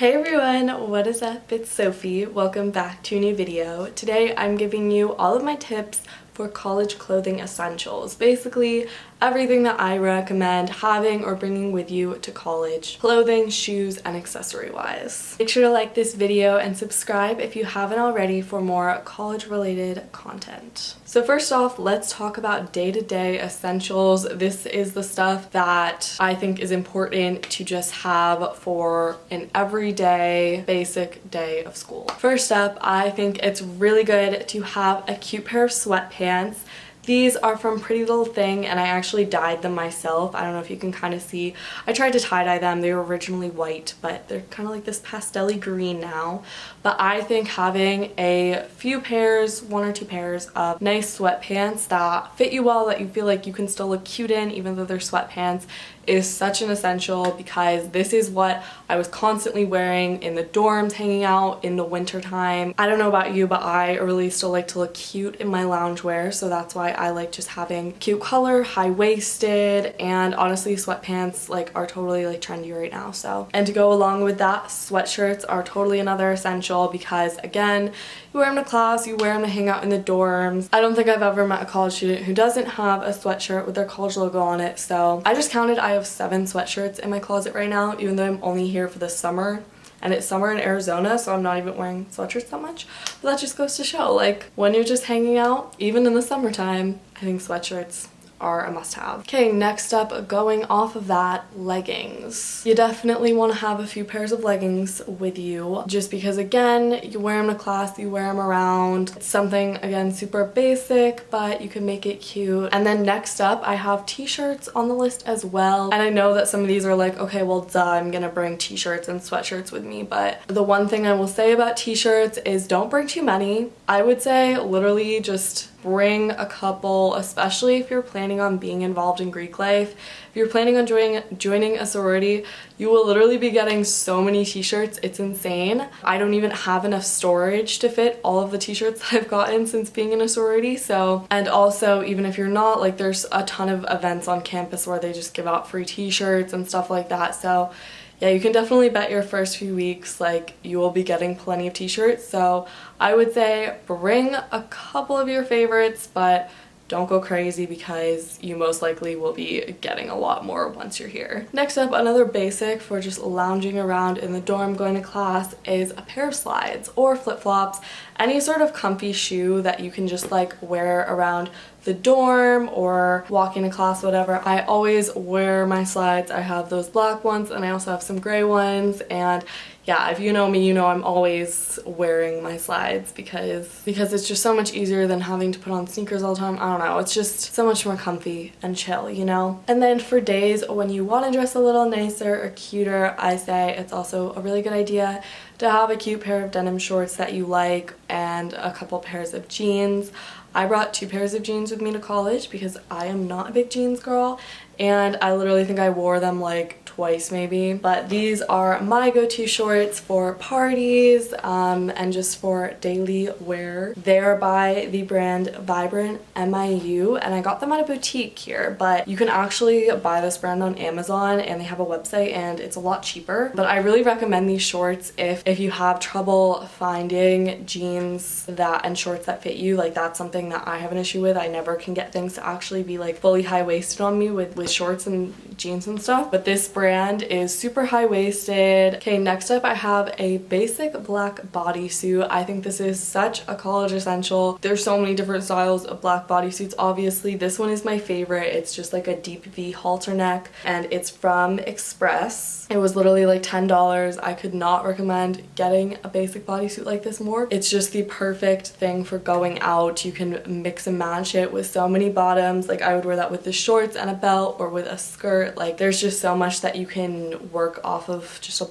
Hey everyone, what is up? It's Sophie. Welcome back to a new video. Today I'm giving you all of my tips for college clothing essentials. Basically, everything that I recommend having or bringing with you to college. Clothing, shoes, and accessory wise. Make sure to like this video and subscribe if you haven't already for more college related content. So first off, let's talk about day-to-day essentials. This is the stuff that I think is important to just have for an everyday basic day of school. First up, I think it's really good to have a cute pair of sweatpants. These are from Pretty Little Thing and I actually dyed them myself. I don't know if you can kind of see. I tried to tie-dye them. They were originally white, but they're kind of like this pastel-y green now. But I think having a few pairs, one or two pairs of nice sweatpants that fit you well, that you feel like you can still look cute in even though they're sweatpants, is such an essential because this is what I was constantly wearing in the dorms, hanging out in the winter time. I don't know about you, but I really still like to look cute in my loungewear, so that's why I like just having cute color, high-waisted, and honestly sweatpants are totally trendy right now. So, and to go along with that, sweatshirts are totally another essential because again, you wear them to class, you wear them to hang out in the dorms. I don't think I've ever met a college student who doesn't have a sweatshirt with their college logo on it. So I just counted, I have 7 sweatshirts in my closet right now, even though I'm only here for the summer. And it's summer in Arizona, so I'm not even wearing sweatshirts that much. But that just goes to show, when you're just hanging out, even in the summertime, I think sweatshirts are a must-have. Okay, next up, going off of that, leggings. You definitely want to have a few pairs of leggings with you just because again, you wear them to class, you wear them around. It's something again super basic, but you can make it cute. And then next up, I have t-shirts on the list as well. And I know that some of these are like, okay, well duh, I'm gonna bring t-shirts and sweatshirts with me, but the one thing I will say about t-shirts is don't bring too many. I would say literally just bring a couple, especially if you're planning on being involved in Greek life. If you're planning on joining a sorority, you will literally be getting so many t-shirts, it's insane. I don't even have enough storage to fit all of the t-shirts that I've gotten since being in a sorority. So, and also even if you're not, there's a ton of events on campus where they just give out free t-shirts and stuff like that. So yeah, you can definitely bet your first few weeks you will be getting plenty of t-shirts. So I would say bring a couple of your favorites, but don't go crazy because you most likely will be getting a lot more once you're here. Next up, another basic for just lounging around in the dorm going to class is a pair of slides or flip-flops, any sort of comfy shoe that you can just wear around the dorm or walking to class, whatever. I always wear my slides. I have those black ones and I also have some gray ones, and yeah, if you know me, you know I'm always wearing my slides because it's just so much easier than having to put on sneakers all the time. I don't know, it's just so much more comfy and chill, you know? And then for days when you want to dress a little nicer or cuter, I say it's also a really good idea to have a cute pair of denim shorts that you like and a couple pairs of jeans. I brought 2 pairs of jeans with me to college because I am not a big jeans girl, and I literally think I wore them twice maybe. But these are my go-to shorts for parties and just for daily wear. They're by the brand Vibrant MIU and I got them at a boutique here, but you can actually buy this brand on Amazon and they have a website and it's a lot cheaper. But I really recommend these shorts if you have trouble finding jeans and shorts that fit you. That's something that I have an issue with. I never can get things to actually be fully high-waisted on me with shorts and jeans and stuff, but this brand is super high-waisted. Okay, next up I have a basic black bodysuit. I think this is such a college essential. There's so many different styles of black bodysuits. Obviously this one is my favorite. It's just a deep V halter neck and it's from Express. It was literally $10. I could not recommend getting a basic bodysuit like this more. It's just the perfect thing for going out. You can mix and match it with so many bottoms. I would wear that with the shorts and a belt or with a skirt. There's just so much that you can work off of just a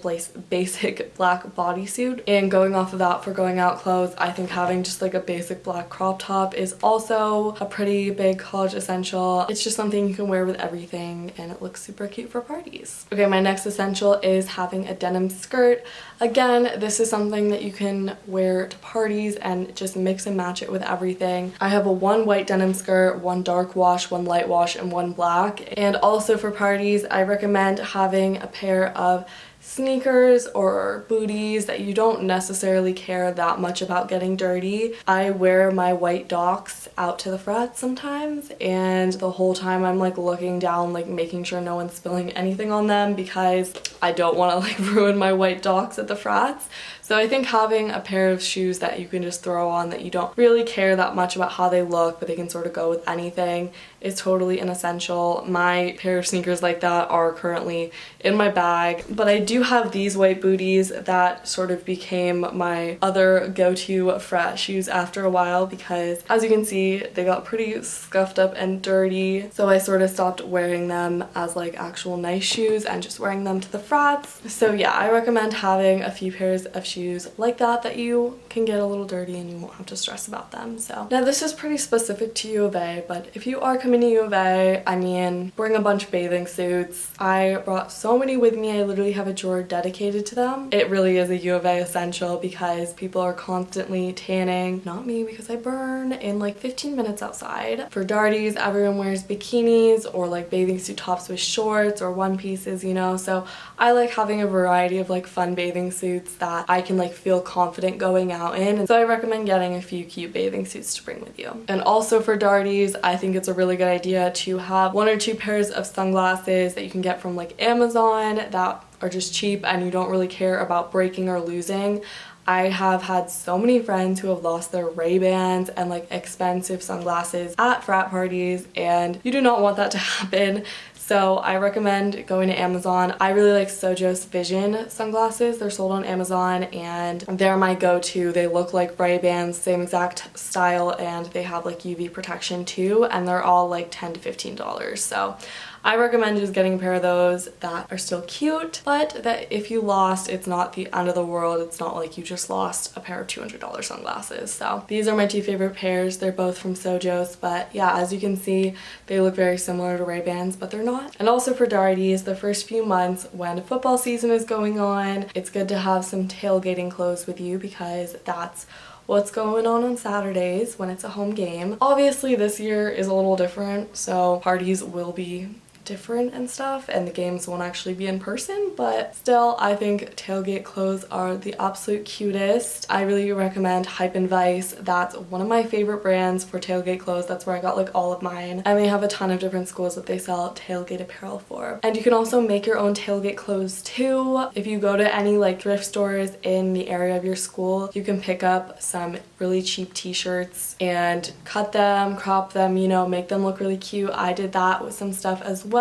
basic black bodysuit. And going off of that for going out clothes, I think having just a basic black crop top is also a pretty big college essential. It's just something you can wear with everything and it looks super cute for parties. Okay, my next essential is having a denim skirt. Again, this is something that you can wear to parties and just mix and match it with everything. I have a 1 white denim skirt, 1 dark wash, 1 light wash, and 1 black. And also for parties, I recommend having a pair of sneakers or booties that you don't necessarily care that much about getting dirty. I wear my white Docs out to the frats sometimes, and the whole time I'm like looking down, like making sure no one's spilling anything on them because I don't want to like ruin my white Docs at the frats. So I think having a pair of shoes that you can just throw on that you don't really care that much about how they look, but they can sort of go with anything, is totally an essential. My pair of sneakers like that are currently in my bag, but I do have these white booties that sort of became my other go-to frat shoes after a while because, as you can see, they got pretty scuffed up and dirty, so I sort of stopped wearing them as like actual nice shoes and just wearing them to the frats. So yeah, I recommend having a few pairs of shoes like that you can get a little dirty and you won't have to stress about them. So now this is pretty specific to U of A, but if you are coming to U of A, I mean, bring a bunch of bathing suits. I brought so many with me, I literally have a drawer dedicated to them. It really is a U of A essential because people are constantly tanning. Not me, because I burn in like 15 minutes outside. For darties, everyone wears bikinis or like bathing suit tops with shorts or one pieces, you know, so I like having a variety of like fun bathing suits that I can like feel confident going out in, and so I recommend getting a few cute bathing suits to bring with you. And also for darties, I think it's a really good idea to have 1 or 2 pairs of sunglasses that you can get from like Amazon that are just cheap and you don't really care about breaking or losing. I have had so many friends who have lost their Ray-Bans and like expensive sunglasses at frat parties, and you do not want that to happen. So I recommend going to Amazon. I really like Sojo's Vision sunglasses. They're sold on Amazon and they're my go-to. They look like Ray-Bans, same exact style, and they have like UV protection too, and they're all like $10 to $15. So I recommend just getting a pair of those that are still cute, but that if you lost, it's not the end of the world. It's not like you just lost a pair of $200 sunglasses. So these are my 2 favorite pairs. They're both from Sojo's, but yeah, as you can see, they look very similar to Ray-Bans, but they're not. And also for darties, the first few months when football season is going on, it's good to have some tailgating clothes with you because that's what's going on Saturdays when it's a home game. Obviously this year is a little different, so parties will be different and stuff, and the games won't actually be in person, but still I think tailgate clothes are the absolute cutest. I really recommend Hype and Vice. That's one of my favorite brands for tailgate clothes. That's where I got like all of mine, and they have a ton of different schools that they sell tailgate apparel for. And you can also make your own tailgate clothes too. If you go to any like thrift stores in the area of your school, you can pick up some really cheap t-shirts and cut them, crop them, you know, make them look really cute. I did that with some stuff as well.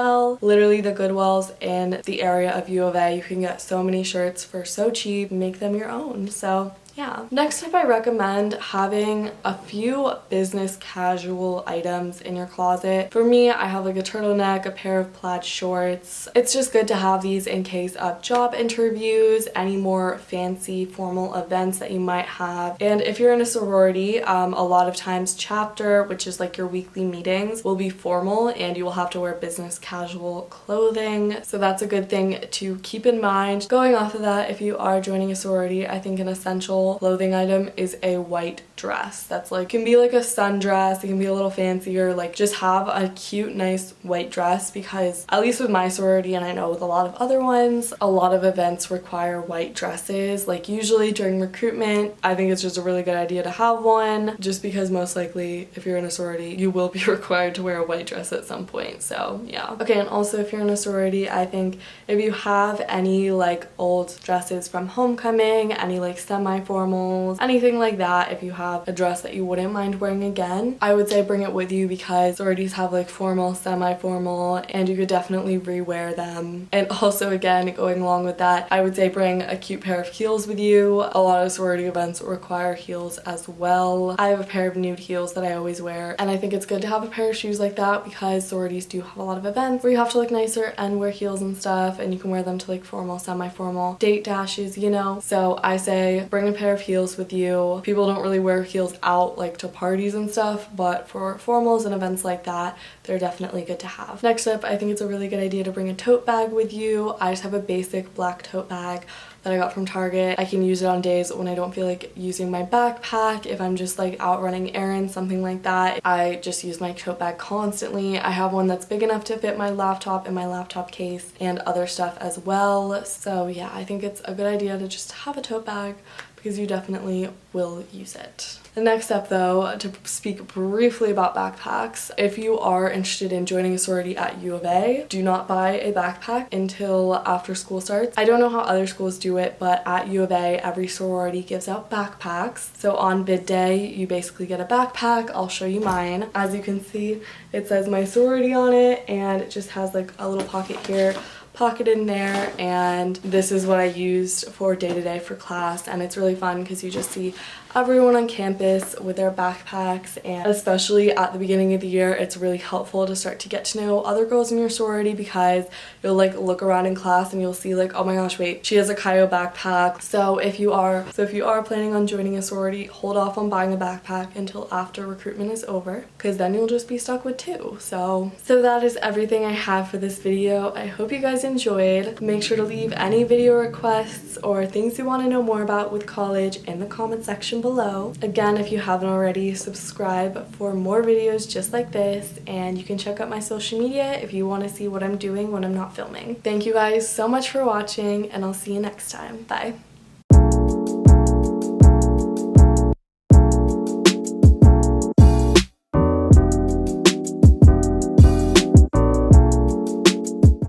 Literally the Goodwills in the area of U of A, you can get so many shirts for so cheap, make them your own. So yeah. Next up, I recommend having a few business casual items in your closet. For me, I have like a turtleneck, a pair of plaid shorts. It's just good to have these in case of job interviews, any more fancy formal events that you might have. And if you're in a sorority, a lot of times chapter, which is like your weekly meetings, will be formal and you will have to wear business casual clothing. So that's a good thing to keep in mind. Going off of that, if you are joining a sorority, I think an essential clothing item is a white dress. That's like, can be like a sundress, it can be a little fancier, like just have a cute nice white dress, because at least with my sorority, and I know with a lot of other ones, a lot of events require white dresses. Like usually during recruitment, I think it's just a really good idea to have one, just because most likely if you're in a sorority you will be required to wear a white dress at some point. So yeah. Okay, and also if you're in a sorority, I think if you have any like old dresses from homecoming, any like semi-formals, anything like that, if you have a dress that you wouldn't mind wearing again, I would say bring it with you, because sororities have like formal, semi-formal, and you could definitely rewear them. And also again, going along with that, I would say bring a cute pair of heels with you. A lot of sorority events require heels as well. I have a pair of nude heels that I always wear, and I think it's good to have a pair of shoes like that because sororities do have a lot of events where you have to look nicer and wear heels and stuff, and you can wear them to like formal, semi-formal date dashes, you know. So I say bring a pair pair of heels with you. People don't really wear heels out like to parties and stuff, but for formals and events like that, they're definitely good to have. Next up, I think it's a really good idea to bring a tote bag with you. I just have a basic black tote bag that I got from Target. I can use it on days when I don't feel like using my backpack. If I'm just like out running errands, something like that, I just use my tote bag constantly. I have one that's big enough to fit my laptop and my laptop case and other stuff as well. So yeah, I think it's a good idea to just have a tote bag because you definitely will use it. The next step though, to speak briefly about backpacks, if you are interested in joining a sorority at U of A, do not buy a backpack until after school starts. I don't know how other schools do it, but at U of A, every sorority gives out backpacks. So on bid day, you basically get a backpack. I'll show you mine. As you can see, it says my sorority on it, and it just has like a little pocket here, pocket in there, and this is what I used for day-to-day for class. And it's really fun because you just see everyone on campus with their backpacks, and especially at the beginning of the year, it's really helpful to start to get to know other girls in your sorority because you'll like look around in class and you'll see like, oh my gosh, wait, she has a Kyo backpack. So if you are planning on joining a sorority, hold off on buying a backpack until after recruitment is over, because then you'll just be stuck with two. So that is everything I have for this video. I hope you guys enjoyed. Make sure to leave any video requests or things you want to know more about with college in the comment section below. Again, if you haven't already, subscribe for more videos just like this, and you can check out my social media if you want to see what I'm doing when I'm not filming. Thank you guys so much for watching, and I'll see you next time. Bye.